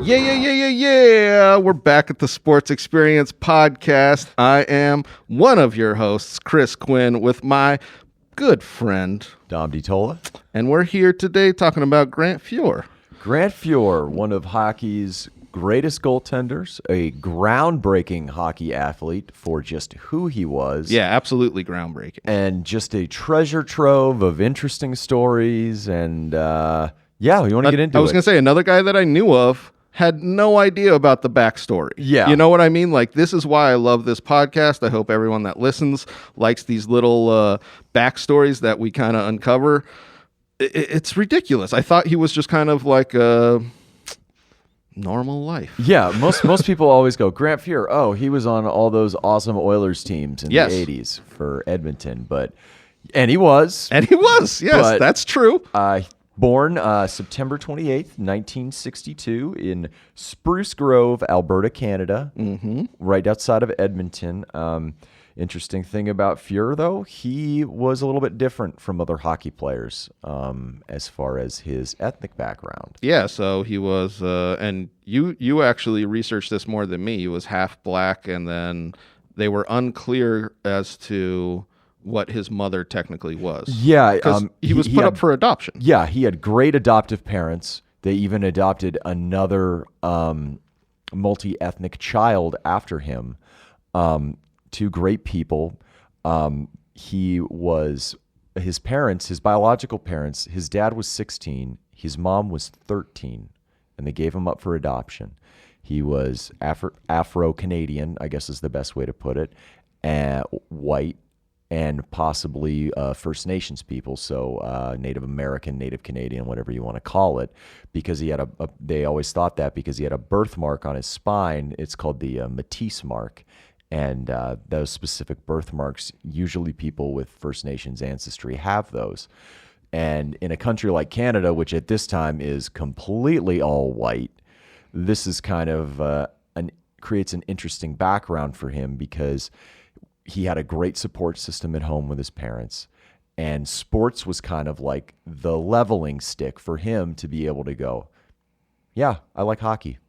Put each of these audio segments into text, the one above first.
Yeah. We're back at the Sports Experience Podcast. I am one of your hosts, Chris Quinn, with my good friend, Dom DiTolla. And we're here today talking about Grant Fuhr. Grant Fuhr, one of hockey's greatest goaltenders, a groundbreaking hockey athlete for just who he was. Yeah, absolutely groundbreaking. And just a treasure trove of interesting stories. And you want to get into it? I was going to say, another guy that I knew of had no idea about the backstory. Yeah. You know what I mean? Like, this is why I love this podcast. I hope everyone that listens likes these little backstories that we kind of uncover. It's ridiculous. I thought he was just kind of like a normal life. Yeah, most people always go, Grant Fuhr, oh, he was on all those awesome Oilers teams in the 80s for Edmonton. And he was. Yes, that's true. Born September 28th, 1962 in Spruce Grove, Alberta, Canada, right outside of Edmonton. Interesting thing about Fuhr, though, he was a little bit different from other hockey players as far as his ethnic background. Yeah, so he was, and you actually researched this more than me. He was half black, and then they were unclear as to what his mother technically was. Yeah. Because he was put up for adoption. Yeah, he had great adoptive parents. They even adopted another multi-ethnic child after him. Two great people. His biological parents, his dad was 16, his mom was 13, and they gave him up for adoption. He was Afro-Canadian, I guess is the best way to put it, white, and possibly First Nations people, so Native American, Native Canadian, whatever you want to call it, because he had they always thought that because he had a birthmark on his spine. It's called the Matisse mark. And those specific birthmarks, usually people with First Nations ancestry have those. And in a country like Canada, which at this time is completely all white, this is kind of creates an interesting background for him because he had a great support system at home with his parents. And sports was kind of like the leveling stick for him to be able to go, yeah, I like hockey.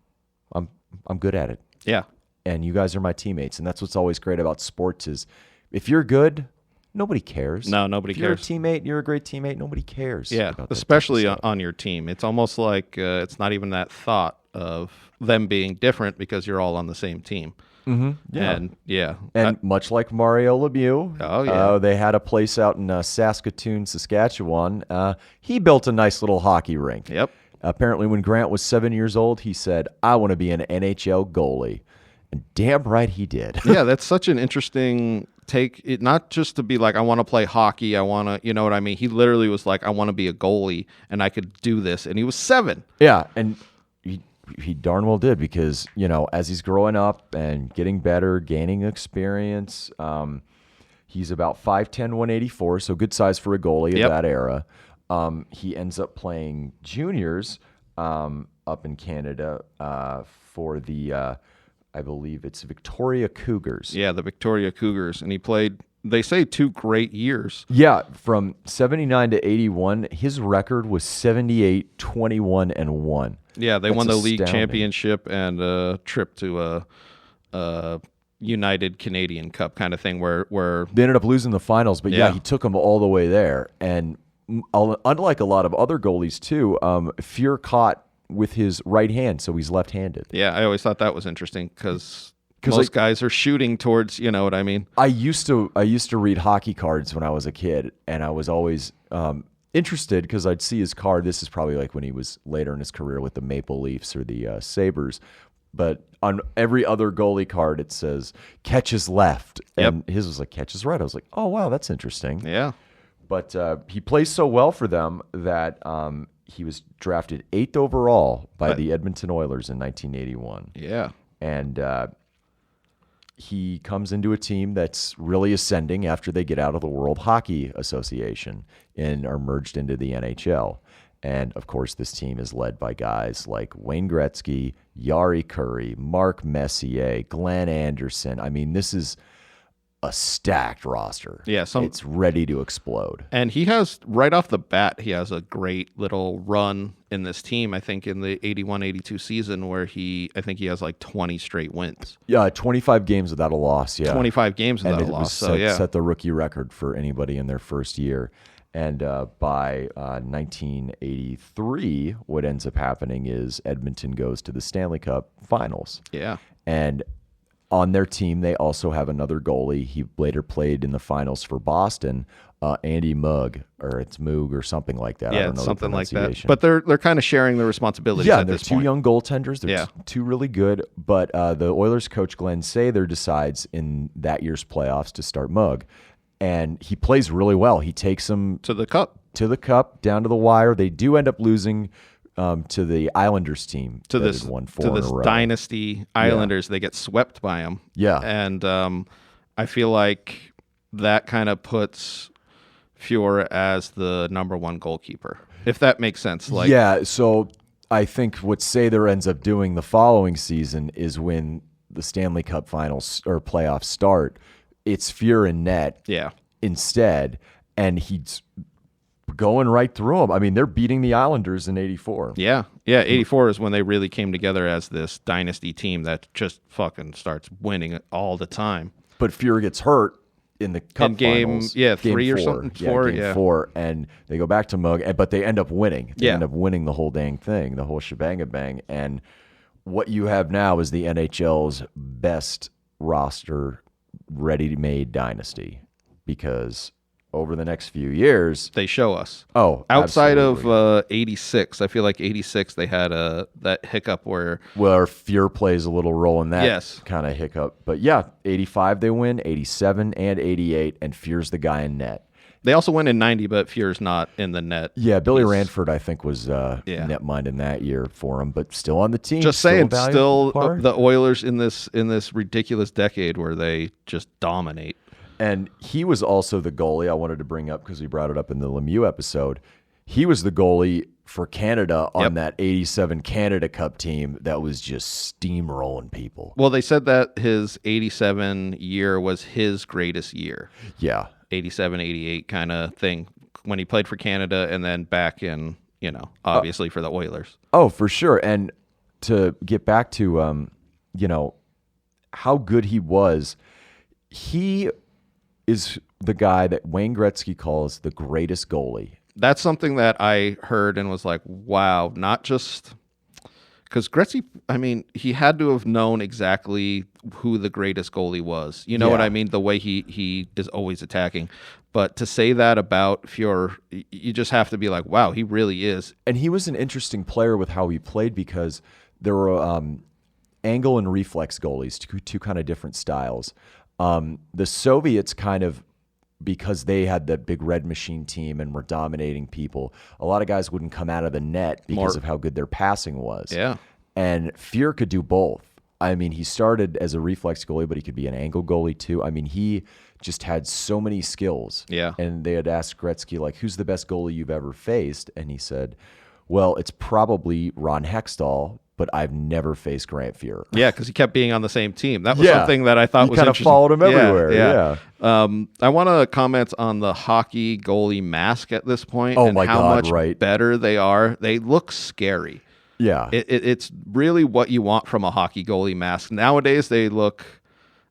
I'm good at it. Yeah. And you guys are my teammates. And that's what's always great about sports is if you're good, nobody cares. No, nobody cares. You're a teammate, you're a great teammate, nobody cares. Yeah, especially on your team. It's almost like it's not even that thought of them being different because you're all on the same team. Mm-hmm. Yeah. And much like Mario Lemieux, they had a place out in Saskatoon, Saskatchewan. He built a nice little hockey rink. Yep. Apparently when Grant was 7 years old, he said, I want to be an NHL goalie. And damn right he did. Yeah, that's such an interesting take. It not just to be like, I want to play hockey. I want to, you know what I mean? He literally was like, I want to be a goalie and I could do this. And he was 7. Yeah. And he darn well did because, as he's growing up and getting better, gaining experience, he's about 5'10", 184. So good size for a goalie of that era. He ends up playing juniors up in Canada for the I believe it's Victoria Cougars. Yeah, the Victoria Cougars. And he played, they say, 2 great years. Yeah, from 79 to 81, his record was 78, 21, and 1. Yeah, they won the league championship and a trip to a United Canadian Cup kind of thing where they ended up losing the finals, but he took them all the way there. And unlike a lot of other goalies too, Fuhr caught with his right hand, so he's left-handed. Yeah, I always thought that was interesting because most guys are shooting towards, you know what I mean? I used to read hockey cards when I was a kid, and I was always interested because I'd see his card. This is probably like when he was later in his career with the Maple Leafs or the Sabres. But on every other goalie card, it says catches left, and his was like catches right. I was like, oh, wow, that's interesting. Yeah. But he plays so well for them that he was drafted 8th overall by the Edmonton Oilers in 1981. Yeah. And he comes into a team that's really ascending after they get out of the World Hockey Association and are merged into the NHL. And, of course, this team is led by guys like Wayne Gretzky, Yari Curry, Mark Messier, Glenn Anderson. I mean, this is a stacked roster. Yeah, it's ready to explode. And he has, right off the bat, he has a great little run in this team. I think in the 81-82 season where I think he has like 20 straight wins. Yeah, 25 games without a loss. Yeah, 25 games without a loss. Set the rookie record for anybody in their first year. And by 1983, what ends up happening is Edmonton goes to the Stanley Cup Finals. Yeah. And on their team, they also have another goalie. He later played in the finals for Boston, Andy Mugg, or it's Moog or something like that. Yeah, I don't know something the like that. pronunciation. But they're kind of sharing the responsibilities at this point. Yeah, they're two young goaltenders. They're two really good. But the Oilers coach, Glenn Sather, decides in that year's playoffs to start Mugg. And he plays really well. He takes them to the cup, down to the wire. They do end up losing to the Islanders team. To this dynasty Islanders. They get swept by them. Yeah. And I feel like that kind of puts Fuhr as the number one goalkeeper, if that makes sense. Yeah, so I think what Sather ends up doing the following season is when the Stanley Cup Finals or playoffs start, it's Fuhr in net instead, and he's going right through them. I mean, they're beating the Islanders in 84. Yeah, 84 is when they really came together as this dynasty team that just fucking starts winning all the time. But Fuhr gets hurt in the Cup Finals. Game 3 or something. Game 4, and they go back to Mugg, but they end up winning. They end up winning the whole dang thing, the whole shebang-a-bang. And what you have now is the NHL's best roster ready-made dynasty, because over the next few years they show us. Outside of 86, I feel like 86 they had that hiccup where Fuhr plays a little role in that kind of hiccup. But 85 they win, 87 and 88, and Fuhr's the guy in net. They also win in 90, but Fuhr's not in the net. Yeah, Billy Ranford, I think, was netminding that year for him, but still on the team. Just saying, still the Oilers in this ridiculous decade where they just dominate. And he was also the goalie I wanted to bring up because we brought it up in the Lemieux episode. He was the goalie for Canada on that 87 Canada Cup team that was just steamrolling people. Well, they said that his 87 year was his greatest year. Yeah. 87, 88 kind of thing when he played for Canada and then back in, obviously for the Oilers. Oh, for sure. And to get back to, how good he was, he is the guy that Wayne Gretzky calls the greatest goalie. That's something that I heard and was like, wow, not just because Gretzky, I mean, he had to have known exactly who the greatest goalie was. You know what I mean? The way he is always attacking. But to say that about Fuhr, you just have to be like, wow, he really is. And he was an interesting player with how he played because there were angle and reflex goalies, two kind of different styles. The Soviets kind of, because they had the big red machine team and were dominating people, a lot of guys wouldn't come out of the net because of how good their passing was. Yeah. And Fuhr could do both. I mean, he started as a reflex goalie, but he could be an angle goalie too. I mean, he just had so many skills. Yeah. And they had asked Gretzky, like, who's the best goalie you've ever faced? And he said, well, it's probably Ron Hextall, but I've never faced Grant Fuhr. Yeah, because he kept being on the same team. That was something that I thought was interesting. Kind of followed him everywhere. Yeah. I want to comment on the hockey goalie mask at this point and how much better they are. They look scary. Yeah. It's really what you want from a hockey goalie mask. Nowadays, they look...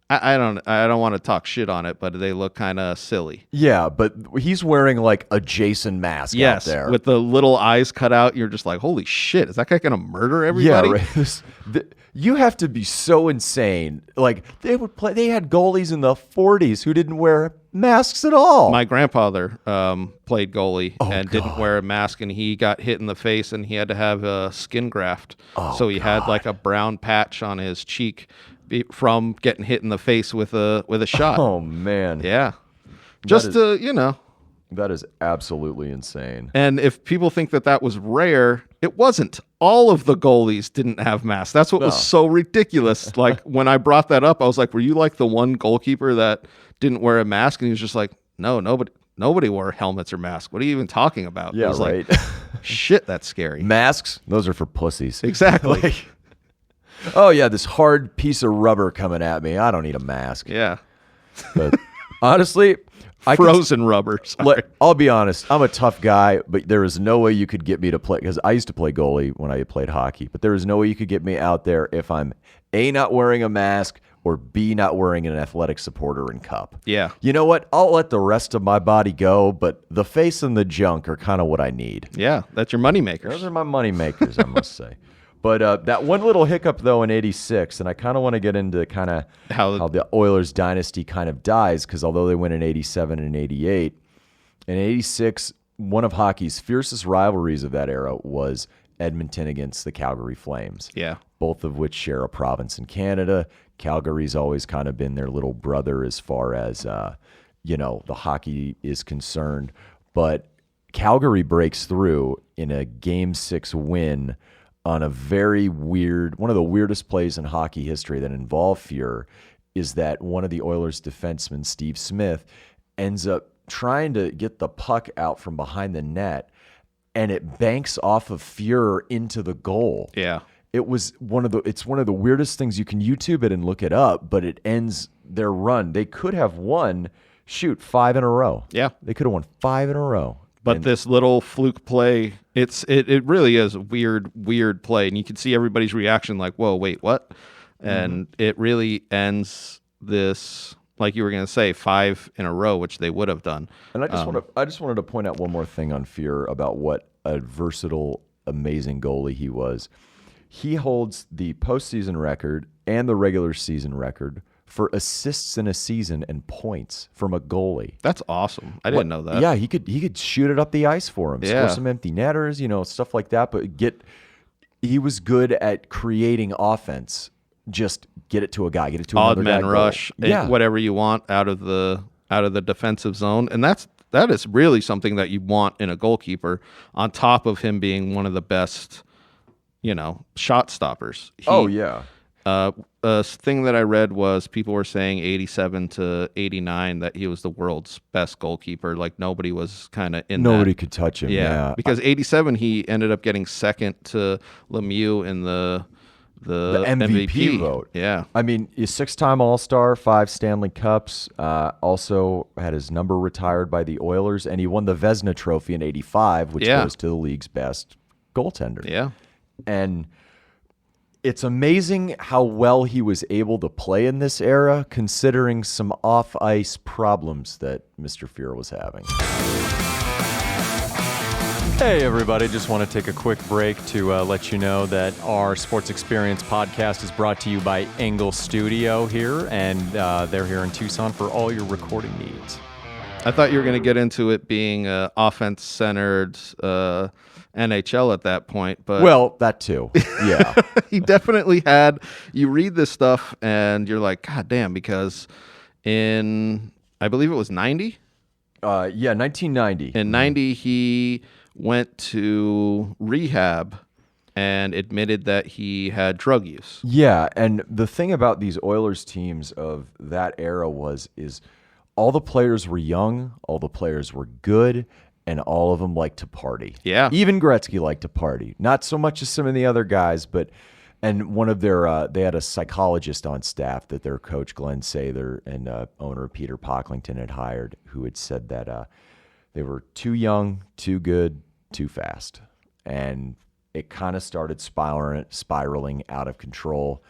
I don't want to talk shit on it, but they look kind of silly. Yeah, but he's wearing like a Jason mask out there. With the little eyes cut out. You're just like, holy shit, is that guy going to murder everybody? Yeah, right. You have to be so insane. Like they had goalies in the 40s who didn't wear masks at all. My grandfather played goalie and didn't wear a mask, and he got hit in the face, and he had to have a skin graft. So he had like a brown patch on his cheek from getting hit in the face with a shot. Oh man. Yeah. That is absolutely insane. And if people think that was rare, it wasn't. All of the goalies didn't have masks. That's what was so ridiculous. Like when I brought that up, I was like, were you like the one goalkeeper that didn't wear a mask? And he was just like, no, nobody wore helmets or masks. What are you even talking about? Yeah, I was right. Like, shit, that's scary. Masks, those are for pussies. Exactly. Oh yeah, this hard piece of rubber coming at me. I don't need a mask. Yeah. But Honestly, Frozen rubber. Sorry. I'll be honest. I'm a tough guy, but there is no way you could get me to play, because I used to play goalie when I played hockey, but there is no way you could get me out there if I'm A, not wearing a mask, or B, not wearing an athletic supporter and cup. Yeah. You know what? I'll let the rest of my body go, but the face and the junk are kind of what I need. Yeah, that's your money makers. Those are my money makers, I must say. But that one little hiccup, though, in 86, and I kind of want to get into kind of how the Oilers dynasty kind of dies, because although they win in 87 and 88, in 86, one of hockey's fiercest rivalries of that era was Edmonton against the Calgary Flames. Yeah. Both of which share a province in Canada. Calgary's always kind of been their little brother as far as, the hockey is concerned. But Calgary breaks through in a Game 6 win on a very weird, one of the weirdest plays in hockey history that involved Fuhr, is that one of the Oilers defensemen, Steve Smith, ends up trying to get the puck out from behind the net, and it banks off of Fuhr into the goal. Yeah. It's one of the weirdest things. You can YouTube it and look it up, but it ends their run. They could have won, 5 in a row. Yeah. They could have won 5 in a row. But this little fluke play, it really is a weird play. And you can see everybody's reaction like, whoa, wait, what? And it really ends this, like you were going to say, 5 in a row, which they would have done. And I just wanted to point out one more thing on Fuhr about what a versatile, amazing goalie he was. He holds the postseason record and the regular season record for assists in a season and points from a goalie. That's awesome. I didn't know that. Yeah, he could shoot it up the ice for him, score some empty netters, stuff like that. But he was good at creating offense. Just get it to a guy, get it to another guy. Odd man rush, whatever you want out of the defensive zone, and that is really something that you want in a goalkeeper. On top of him being one of the best, shot stoppers. A thing that I read was people were saying 87 to 89 that he was the world's best goalkeeper. Like nobody was kind of in Nobody could touch him. Yeah. Because 87 he ended up getting second to Lemieux in the MVP vote. Yeah. I mean, he's 6-time All-Star, 5 Stanley Cups, also had his number retired by the Oilers, and he won the Vezina Trophy in 85, which goes to the league's best goaltender. Yeah. And it's amazing how well he was able to play in this era, considering some off-ice problems that Mr. Fuhr was having. Hey, everybody. Just want to take a quick break to let you know that our Sports Experience podcast is brought to you by Engle Studio here, and they're here in Tucson for all your recording needs. I thought you were going to get into it being offense-centered NHL at that point, but well, that too. Yeah. He definitely had. You read this stuff and you're like, God damn, because in I believe it was 90. 1990. In 90, he went to rehab and admitted that he had drug use. Yeah, and the thing about these Oilers teams of that era is all the players were young, all the players were good, and all of them liked to party. Yeah. Even Gretzky liked to party. Not so much as some of the other guys, and one of their, they had a psychologist on staff that their coach, Glenn Sather, and owner Peter Pocklington had hired, who had said that they were too young, too good, too fast. And it kind of started spiraling out of control.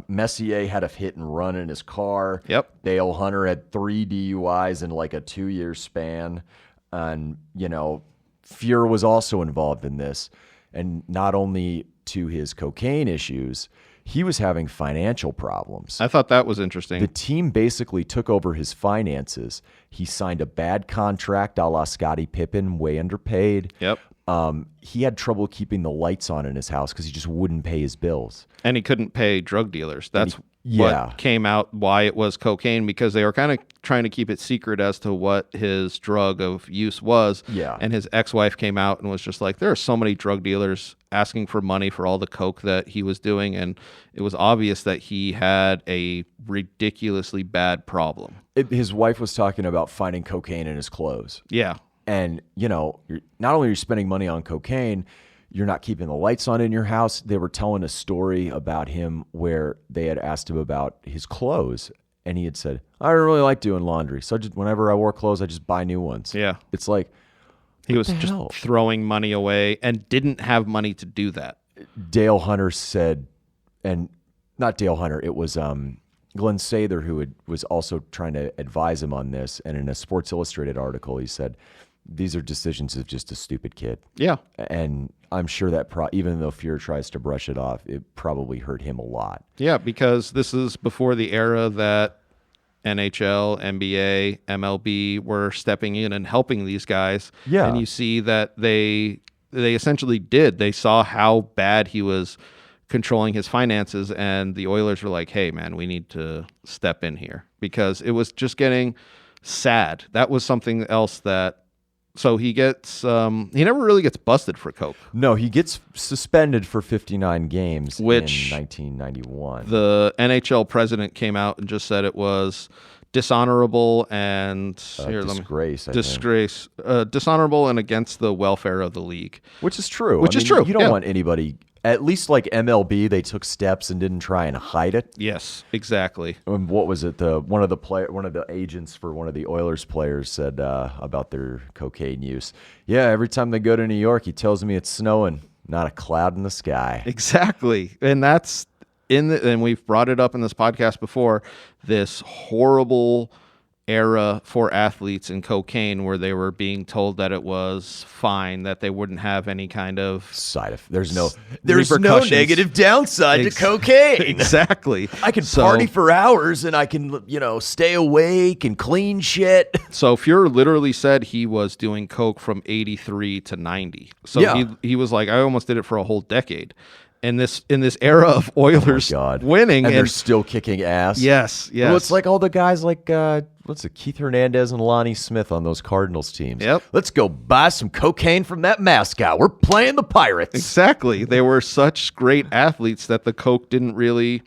Messier had a hit and run in his car. Yep. Dale Hunter had 3 DUIs in like a 2-year span. And, Fuhr was also involved in this. And not only to his cocaine issues, he was having financial problems. I thought that was interesting. The team basically took over his finances. He signed a bad contract a la Scottie Pippen, way underpaid. Yep. He had trouble keeping the lights on in his house because he just wouldn't pay his bills. And he couldn't pay drug dealers. That's what came out why it was cocaine, because they were kind of trying to keep it secret as to what his drug of use was. Yeah. And his ex-wife came out and was just like, there are so many drug dealers asking for money for all the coke that he was doing. And it was obvious that he had a ridiculously bad problem. His wife was talking about finding cocaine in his clothes. Yeah. And, not only are you spending money on cocaine, you're not keeping the lights on in your house. They were telling a story about him where they had asked him about his clothes. and he had said, I don't really like doing laundry. So whenever I wore clothes, I just buy new ones. Yeah. It's like, He was the just hell? throwing money away and didn't have money to do that. Dale Hunter said, and not Dale Hunter, it was Glenn Sather who was also trying to advise him on this. And in a Sports Illustrated article, he said, these are decisions of just a stupid kid. Yeah. And I'm sure that even though Fuhr tries to brush it off, it probably hurt him a lot. Yeah, because this is before the era that NHL, NBA, MLB were stepping in and helping these guys. Yeah. And you see that they essentially did. They saw how bad he was controlling his finances, and the Oilers were like, hey, man, we need to step in here because it was just getting sad. That was something else that. So he gets, he never really gets busted for coke. No, he gets suspended for 59 games Which in 1991. The NHL president came out and just said it was dishonorable and disgrace. dishonorable and against the welfare of the league. Which is true. Which is true. You don't want anybody. At least like MLB, they took steps and didn't try and hide it. Yes, exactly. And what was it? One of the agents for one of the Oilers players said about their cocaine use. Yeah, every time they go to New York, he tells me it's snowing, not a cloud in the sky. Exactly, and that's and we've brought it up in this podcast before. This horrible era for athletes in cocaine where they were being told that it was fine, that they wouldn't have any kind of side effect. There's no repercussions. negative downside to cocaine. Exactly. I can party for hours and I can, stay awake and clean shit. So Fuhr literally said he was doing coke from 83 to 90. So Yeah. he was like, I almost did it for a whole decade. In this era of Oilers winning, and they're still kicking ass. Yes. Well, it's like all the guys like Keith Hernandez and Lonnie Smith on those Cardinals teams. Yep. Let's go buy some cocaine from that mascot. We're playing the Pirates. Exactly. They were such great athletes that the coke didn't really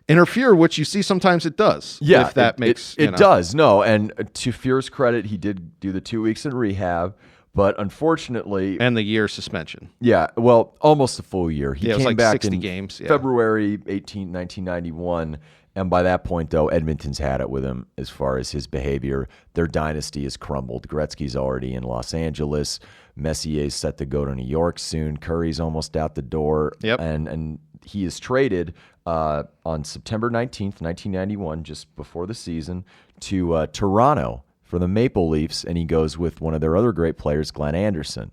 interfere, which you see sometimes it does. Yeah, if that makes it does. No, and to Fuhr's credit, he did do the 2 weeks in rehab. But unfortunately, and the year suspension. Yeah, well, almost a full year. He it was came like back 60 in games. Yeah. February 18, 1991. And by that point, though, Edmonton's had it with him as far as his behavior. Their dynasty has crumbled. Gretzky's already in Los Angeles. Messier's set to go to New York soon. Curry's almost out the door. Yep. And he is traded on September 19th, 1991, just before the season, to Toronto for the Maple Leafs, and he goes with one of their other great players, Glenn Anderson.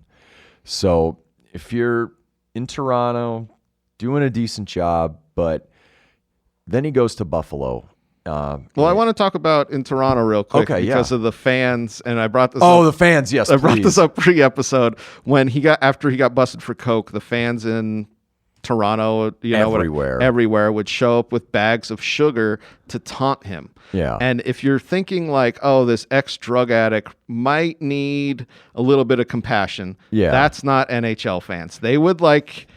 So if you're in Toronto, doing a decent job, but then he goes to Buffalo. I want to talk about in Toronto real quick because of the fans, and I brought this up. The fans, yes, I brought this up pre-episode when after he got busted for coke, the fans in Toronto, everywhere would show up with bags of sugar to taunt him. Yeah. And if you're thinking like, oh, this ex-drug addict might need a little bit of compassion, that's not NHL fans. They would like...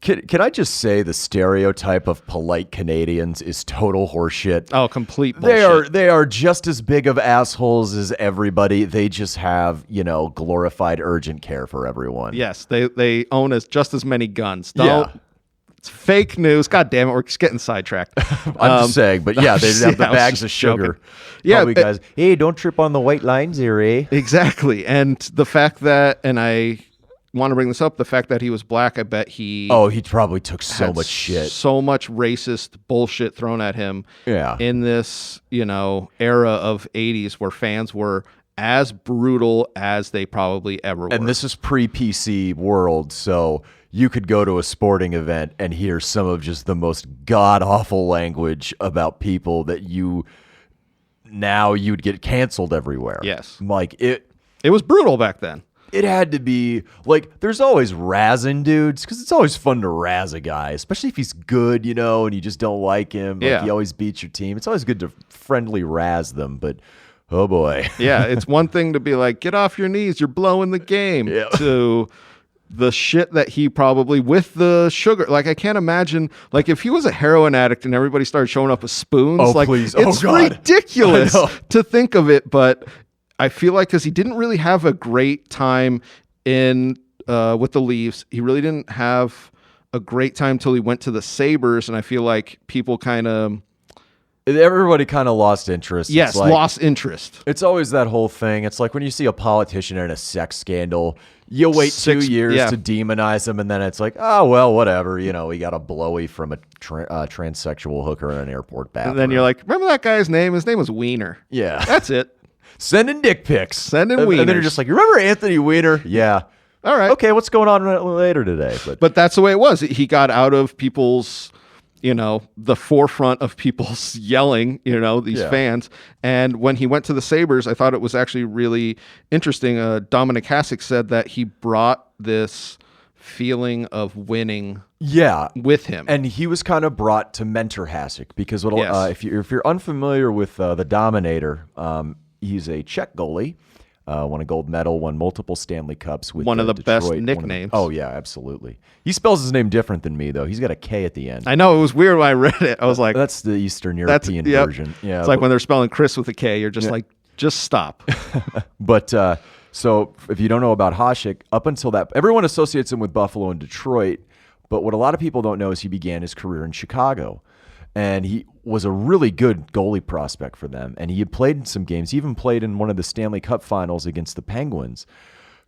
Can I just say the stereotype of polite Canadians is total horseshit? Oh, complete bullshit. They are just as big of assholes as everybody. They just have, glorified urgent care for everyone. Yes, they own just as many guns. It's fake news. God damn it, we're just getting sidetracked. I'm just saying, but yeah, they have the bags of sugar. Joking. Yeah, probably guys, hey, don't trip on the white lines here, eh? Exactly. And the fact that, and I want to bring this up, the fact that he was black, I bet he probably took so much shit. So much racist bullshit thrown at him in this, era of 80s where fans were as brutal as they probably ever were. And this is pre-PC world, so you could go to a sporting event and hear some of just the most god-awful language about people that you'd get canceled everywhere. Yes. Like it was brutal back then. It had to be like, there's always razzing dudes because it's always fun to razz a guy, especially if he's good, and you just don't like him. Like he always beats your team. It's always good to friendly razz them, but oh boy. Yeah, it's one thing to be like, get off your knees, you're blowing the game, to the shit that he probably, with the sugar, like I can't imagine, like if he was a heroin addict and everybody started showing up with spoons, please. It's ridiculous to think of it, but I feel like because he didn't really have a great time with the Leafs, he really didn't have a great time till he went to the Sabres, and I feel like people kind of Everybody kind of lost interest. Yes, It's like, lost interest. it's always that whole thing. It's like when you see a politician in a sex scandal, you wait 2 years yeah. to demonize him, and then it's like, oh, well, whatever. You know, he got a blowy from a transsexual hooker in an airport bathroom. And then you're like, remember that guy's name? His name was Wiener. yeah. That's it. Sending dick pics. Sending And then you're wieners. just like, you remember Anthony Weiner? Yeah. All right. Okay, what's going on later today? But that's the way it was. He got out of people's, the forefront of people's yelling, these Yeah. fans. And when he went to the Sabres, I thought it was actually really interesting. Dominic Hasek said that he brought this feeling of winning yeah. with him. And he was kind of brought to mentor Hasek because Yes. if you're unfamiliar with the Dominator, he's a Czech goalie. Won a gold medal, won multiple Stanley Cups with One of the best Detroit. nicknames. Oh yeah, absolutely. He spells his name different than me though. He's got a K at the end. I know, it was weird when I read it. I was like, That's the Eastern that's European yep. version. Yeah, It's like when they're spelling Chris with a K, you're just like, just stop. But so if you don't know about Hasek, up until that, everyone associates him with Buffalo and Detroit. But what a lot of people don't know is he began his career in Chicago. And he was a really good goalie prospect for them. And he had played in some games. He even played in one of the Stanley Cup finals against the Penguins.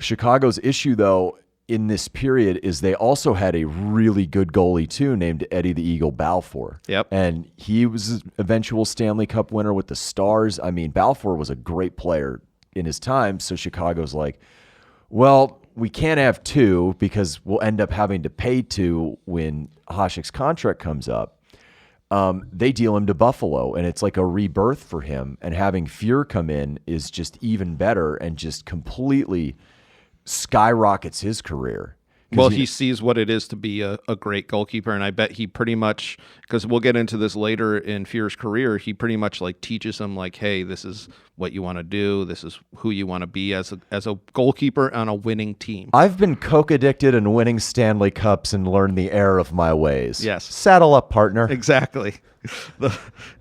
Chicago's issue, though, in this period is they also had a really good goalie, too, named Eddie the Eagle Balfour. Yep. And he was an eventual Stanley Cup winner with the Stars. I mean, Balfour was a great player in his time. So Chicago's like, well, we can't have two because we'll end up having to pay two when Hasek's contract comes up. They deal him to Buffalo, and it's like a rebirth for him. And having Fuhr come in is just even better and just completely skyrockets his career. Well, he sees what it is to be a great goalkeeper, and I bet he pretty much, because we'll get into this later in Fuhr's career, he pretty much like teaches him like, hey, this is what you want to do, this is who you want to be as a goalkeeper on a winning team. I've been coke addicted and winning Stanley Cups and learned the error of my ways. Yes. Saddle up, partner. Exactly.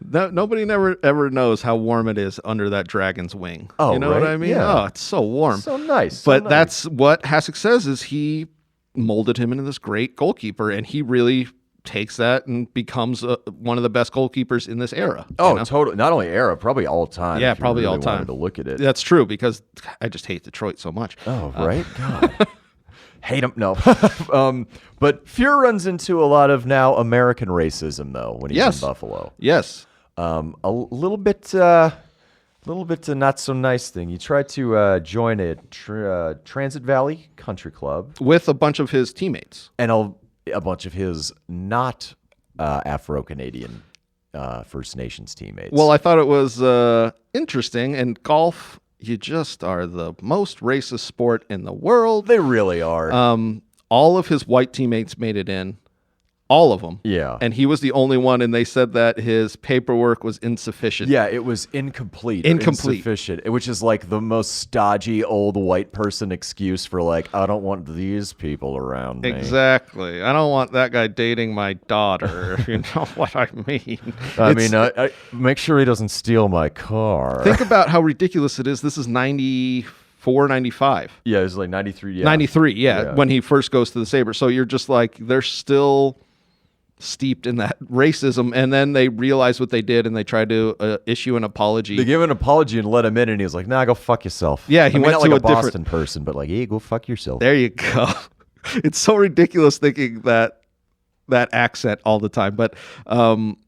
Nobody ever knows how warm it is under that dragon's wing. Oh, you know what right? I mean? Yeah. Oh, it's so warm. So nice. But that's what Hasek says is he molded him into this great goalkeeper, and he really takes that and becomes one of the best goalkeepers in this era. Oh, totally. Not only era, probably all time. Yeah, if you probably really all time. wanted to look at it. That's true, because I just hate Detroit so much. Oh, right? God. Hate him. No. But Fuhr runs into a lot of now American racism, though, when he's Yes. in Buffalo. Yes. A little bit not so nice thing. He tried to join a Transit Valley Country Club With a bunch of his teammates. and a bunch of his not Afro-Canadian First Nations teammates. Well, I thought it was interesting. In golf, you just are the most racist sport in the world. they really are. All of his white teammates made it in. All of them. Yeah. And he was the only one, and they said that his paperwork was insufficient. Yeah, it was incomplete. or Incomplete. Insufficient, which is like the most stodgy old white person excuse for like, I don't want these people around me. Exactly. I don't want that guy dating my daughter, if you know what I mean. I mean, I make sure he doesn't steal my car. Think about how ridiculous it is. This is 94, 95. Yeah, it was like 93. Yeah. 93, Yeah. when he first goes to the Sabres. So you're just like, they're still steeped in that racism, and then they realize what they did, and they try to issue an apology. They gave an apology and let him in, and he was like, "Nah, go fuck yourself." Yeah, he I mean, went not to like a different- Boston person, but like, "Hey, go fuck yourself." There you go. It's so ridiculous thinking that accent all the time, but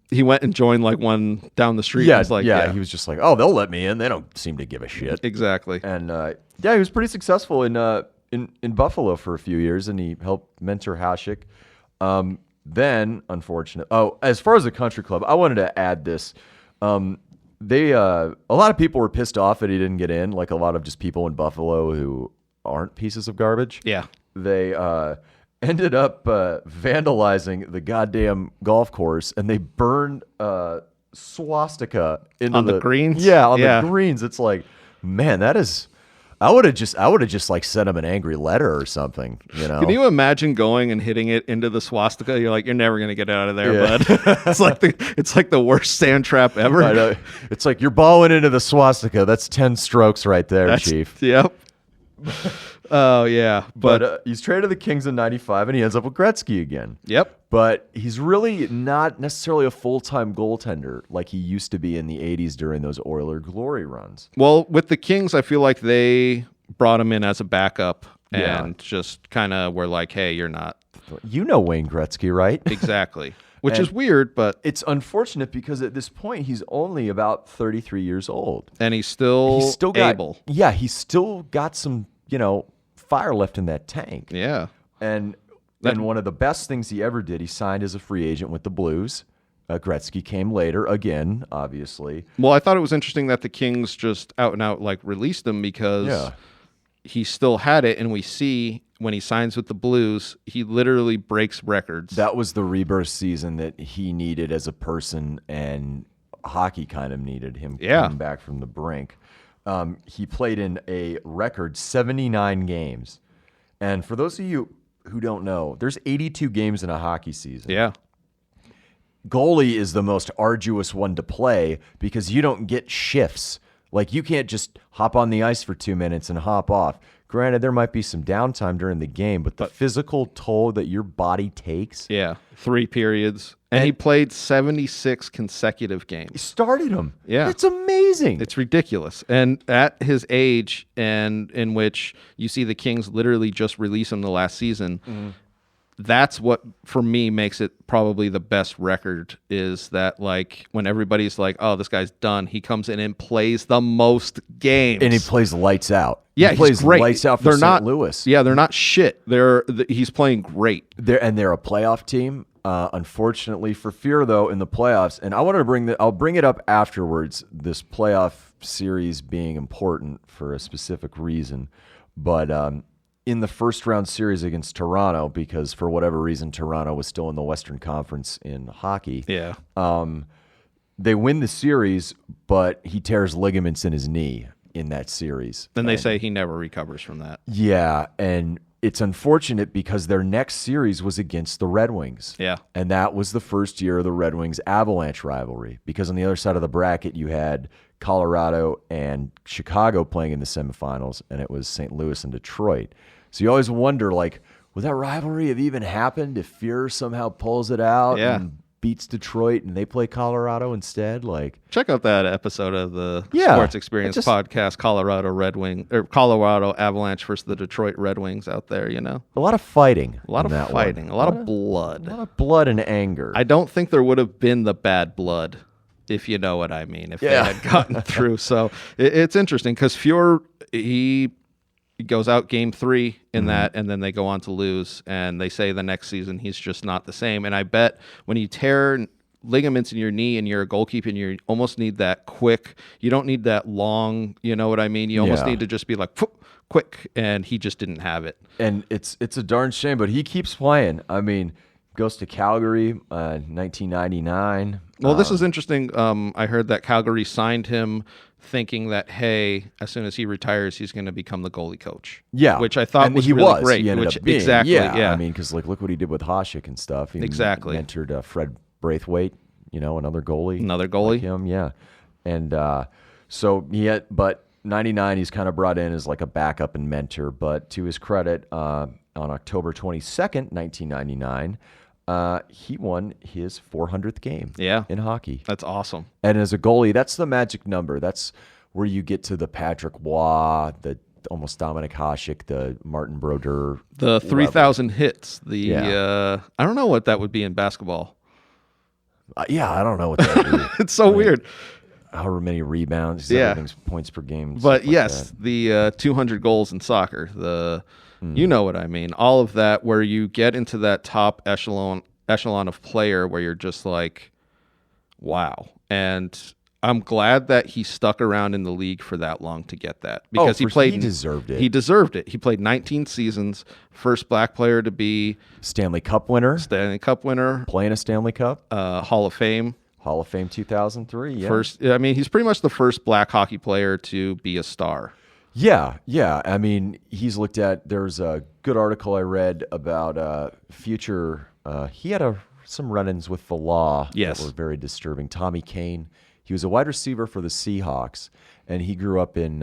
he went and joined like one down the street. Yeah, It was like, yeah, He was just like, "Oh, they'll let me in. They don't seem to give a shit." exactly. And yeah, he was pretty successful in Buffalo for a few years, and he helped mentor Hasek. Then, unfortunately, as far as the country club, I wanted to add this. They a lot of people were pissed off that he didn't get in, like a lot of just people in Buffalo who aren't pieces of garbage. Yeah. They ended up vandalizing the goddamn golf course, and they burned swastika into On the greens? Yeah, on Yeah. the greens. It's like, man, that is. I would have just like sent him an angry letter or something. You know? Can you imagine going and hitting it into the swastika? You're like, you're never gonna get out of there, Yeah. bud. it's like the worst sand trap ever. I know. It's like you're balling into the swastika. That's 10 strokes right there, Chief. Yep. Oh yeah, But he's traded to the Kings in '95, and he ends up with Gretzky again. yep. But he's really not necessarily a full-time goaltender like he used to be in the '80s during those Oiler glory runs. Well, with the Kings, I feel like they brought him in as a backup Yeah. and just kind of were like, "Hey, you're not You know Wayne Gretzky, right? exactly," which is And- weird, but It's unfortunate because at this point he's only about 33 years old. and he's still able. Yeah, he's still got some, fire left in that tank. Yeah, And one of the best things he ever did, he signed as a free agent with the Blues. Gretzky came later again, obviously. well, I thought it was interesting that the Kings just out and out like released him because Yeah. he still had it, and we see when he signs with the Blues, he literally breaks records. That was the rebirth season that he needed as a person, and hockey kind of needed him coming back from the brink. He played in a record 79 games. And for those of you who don't know, there's 82 games in a hockey season. Yeah. Goalie is the most arduous one to play because you don't get shifts. Like, you can't just hop on the ice for 2 minutes and hop off. Granted, there might be some downtime during the game, but the physical toll that your body takes. Yeah. 3 periods. And he played 76 consecutive He games. started him. Yeah. It's amazing. It's ridiculous. And at his age, and in which you see the Kings literally just release him the last season, that's what, for me, makes it probably the best record, is that, like, when everybody's like, oh, this guy's done, he comes in and plays the most games. And he plays lights out. Yeah, he plays he's great. lights out for They're St. not, Louis. Yeah, they're not shit. He's playing great. They're a playoff team. Unfortunately for Fuhr, though, in the playoffs, and I wanted to I'll bring it up afterwards, this playoff series being important for a specific reason. But in the first round series against Toronto, because for whatever reason Toronto was still in the Western Conference in hockey, Yeah. they win the series, but he tears ligaments in his knee in that series. Then they say he never recovers from that. Yeah, and it's unfortunate because their next series was against the Red Wings. Yeah. And that was the first year of the Red Wings Avalanche rivalry, because on the other side of the bracket you had Colorado and Chicago playing in the semifinals, and it was St. Louis and Detroit. So you always wonder, like, would that rivalry have even happened if Fuhr somehow pulls it out and beats Detroit and they play Colorado instead? Like, check out that episode of the Yeah, Sports Experience just- podcast, Colorado Avalanche versus the Detroit Red Wings out there, you know? a lot of fighting. A lot in of that fighting, one. a lot of blood. A lot of blood and anger. I don't think there would have been the bad blood, if you know what I mean, if they had gotten through. So it's interesting because Fuhr, he goes out game 3 in that, and then they go on to lose, and they say the next season he's just not the same. And I bet when you tear ligaments in your knee and you're a goalkeeper, and you almost need that quick, you don't need that long, you know what I mean? You almost need to just be like, quick, and he just didn't have it. And it's a darn shame, but he keeps playing. I mean, goes to Calgary, 1999. Well, this is interesting. I heard that Calgary signed him thinking that, hey, as soon as he retires, he's going to become the goalie coach. Yeah, which I thought and was he really was. great. He ended which, up being. exactly, yeah. I mean, because like, look what he did with Hasek and stuff. He Exactly. mentored Fred Braithwaite, another goalie. Another goalie. Like him, yeah. And but 99, he's kind of brought in as like a backup and mentor. But to his credit, on October 22nd, 1999, he won his 400th game in hockey. That's awesome. And as a goalie, that's the magic number. That's where you get to the Patrick Waugh, the almost Dominic Hasek, the Martin Brodeur. The 3,000 hits. Yeah. I don't know what that would be in basketball. I don't know what that would be. It's so weird. However many rebounds, Yeah. everything's points per game. But stuff like yes, that. the 200 goals in soccer, you know what I mean. All of that, where you get into that top echelon of player, where you're just like, wow. And I'm glad that he stuck around in the league for that long to get that, because he deserved it. He deserved it. He played 19 seasons, first black player to be Stanley Cup winner, Stanley Cup winner, playing a Stanley Cup, Hall of Fame. Hall of Fame 2003. Yeah. First, I mean, he's pretty much the first black hockey player to be a star. Yeah. I mean, he's looked at. There's a good article I read about future. He had some run-ins with the law that were very disturbing. Tommy Kane. He was a wide receiver for the Seahawks, and he grew up in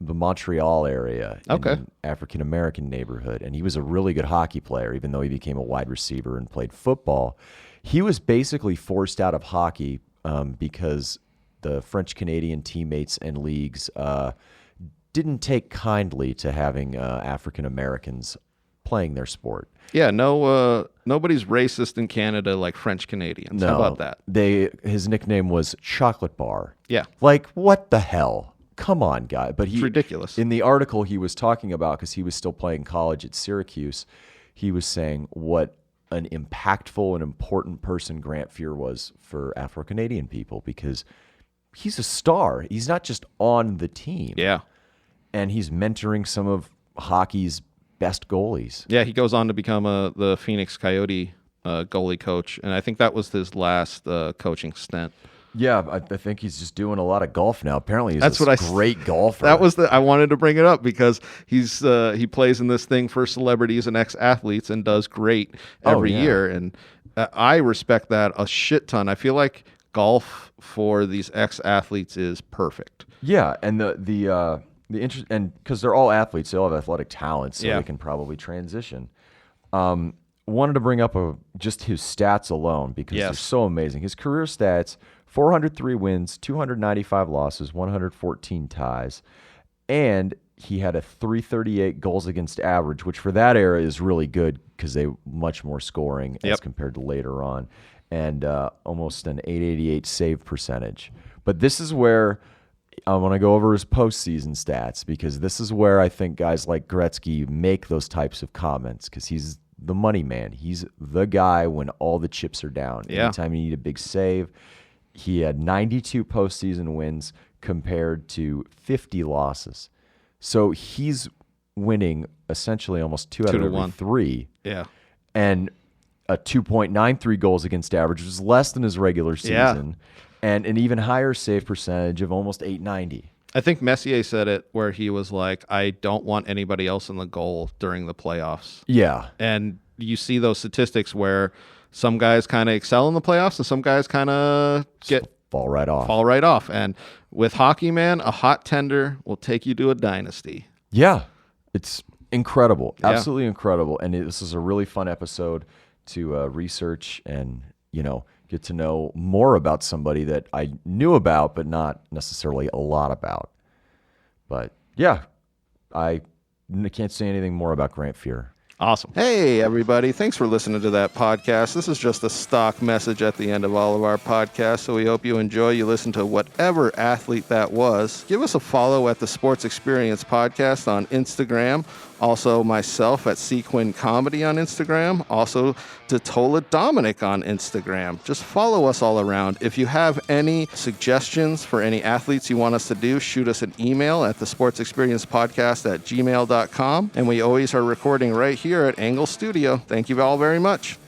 the Montreal area, in Okay. an African American neighborhood, and he was a really good hockey player, even though he became a wide receiver and played football. He was basically forced out of hockey because the French Canadian teammates and leagues didn't take kindly to having African Americans playing their sport. Yeah, no, nobody's racist in Canada like French Canadians. How about that? His nickname was Chocolate Bar. Yeah. Like, what the hell? Come on, guy. But It's ridiculous. In the article he was talking about, because he was still playing college at Syracuse, he was saying what an impactful and important person Grant Fuhr was for Afro-Canadian people, because he's a star. He's not just on the team. Yeah. And he's mentoring some of hockey's best goalies. Yeah, he goes on to become the Phoenix Coyote goalie coach, and I think that was his last coaching stint. Yeah, I think he's just doing a lot of golf now. Apparently, he's a great golfer. That was I wanted to bring it up because he plays in this thing for celebrities and ex-athletes and does great every year, and I respect that a shit ton. I feel like golf for these ex-athletes is perfect. Yeah, and the interest, and because they're all athletes, they all have athletic talent, so they can probably transition. Wanted to bring up just his stats alone because they're so amazing. His career stats: 403 wins, 295 losses, 114 ties, and he had a 338 goals against average, which for that era is really good because they much more scoring as compared to later on, and almost an 888 save percentage. But this is where I want to go over his postseason stats, because this is where I think guys like Gretzky make those types of comments, because he's the money man. He's the guy when all the chips are down. Yeah. Anytime you need a big save. He had 92 postseason wins compared to 50 losses. So he's winning essentially almost 2 out of every 3. Yeah. And a 2.93 goals against average, which is less than his regular season. And an even higher save percentage of almost 890. I think Messier said it where he was like, I don't want anybody else in the goal during the playoffs. Yeah. And you see those statistics where some guys kind of excel in the playoffs and some guys kind of fall right off. And with hockey, man, a hot tender will take you to a dynasty. Yeah. It's incredible. Absolutely incredible. And this is a really fun episode to research and, get to know more about somebody that I knew about, but not necessarily a lot about. But yeah, I can't say anything more about Grant Fuhr. Awesome. Hey, everybody. Thanks for listening to that podcast. This is just a stock message at the end of all of our podcasts, so we hope you enjoy. You listen to whatever athlete that was. Give us a follow at the Sports Experience Podcast on Instagram. Also, myself at Quinn Comedy on Instagram. Also, DiTolla Dominic on Instagram. Just follow us all around. If you have any suggestions for any athletes you want us to do, shoot us an email at the Sports Experience Podcast at gmail.com. And we always are recording right here at Engle Studio. Thank you all very much.